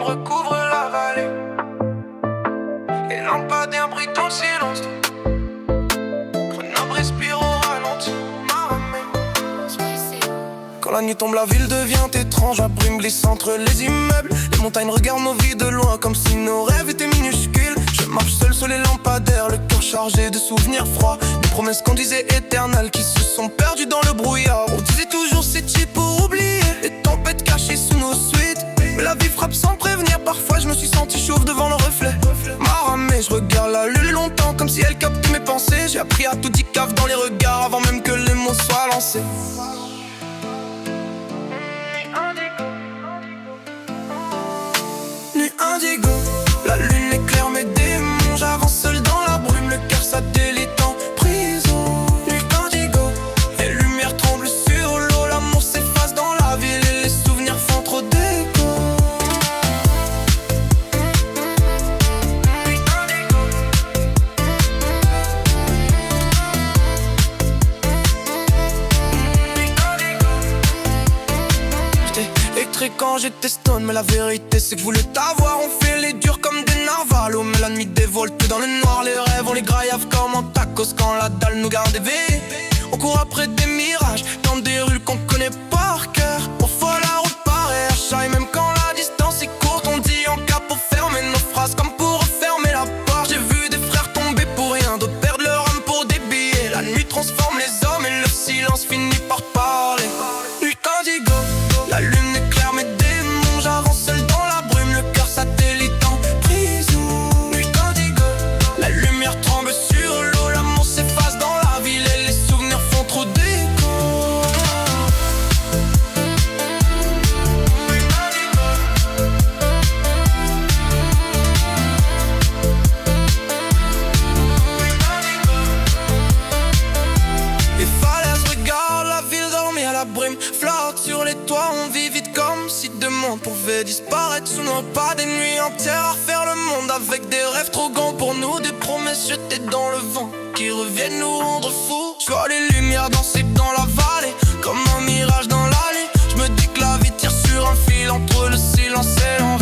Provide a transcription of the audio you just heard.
recouvre la vallée. Les lampadaires brillent dans le silence. Grenoble respire au ralenti. Quand la nuit tombe, la ville devient étrange. La brume glisse entre les immeubles. Les montagnes regardent nos vies de loin, comme si nos rêves étaient minuscules. Je marche seul sur les lampadaires, le cœur chargé de souvenirs froids. Des promesses qu'on disait éternelles, qui se sont perdues dans le brouillard. On disait toujours c'est cheap pour oublier les tempêtes cachées sous nos suites. Mais la vie frappe sans prévenir, parfois je me suis senti chauve devant le reflet. Maramé, je regarde la lune longtemps, comme si elle captait mes pensées. J'ai appris à tout dire cave dans les regards, avant même que les mots soient lancés. Nuit indigo, la lune éclaire mes démons. J'avance seul dans la brume, le cœur satellite en prison. Nuit indigo, les lumières tremblent sur l'eau. L'amour s'efface dans la ville et les souvenirs font trop d'écho. Nuit indigo. Nuit indigo. J'étais électrique quand j'étais stone, mais la vérité c'est que je voulais t'avoir. On fait les durs comme des narvalos, mais la nuit dévoile tout dans le noir. Les rêves on les graillave comme en tacos quand la dalle nous garde éveillés. On court après des mirages dans des rues qu'on connaît par cœur. Parfois la route paraît achat, et même quand la distance est courte, on dit en cas pour fermer nos phrases comme pour refermer la porte. J'ai vu des frères tomber pour rien, d'autres perdre leur âme pour des billets. La nuit transforme les hommes et leur silence finit par parler. Nuit indigo, la lune éclaire mes démons. J'avance seul dans la brume, le cœur satellite en prison. Nuit indigo, la lumière tremble sur l'eau. L'amour s'efface dans la ville et les souvenirs font trop d'écho. Nuit indigo. Nuit indigo. Les falaises regardent la ville dormir à la brume. Flotte sur les toits, on vit vite comme si demain pouvait disparaître sous nos pas. Des nuits entières à refaire le monde avec des rêves trop grands pour nous. Des promesses jetées dans le vent qui reviennent nous rendre fous. Je vois les lumières danser dans la vallée comme un mirage dans l'allée. Je me dis que la vie tire sur un fil entre le silence et l'envie.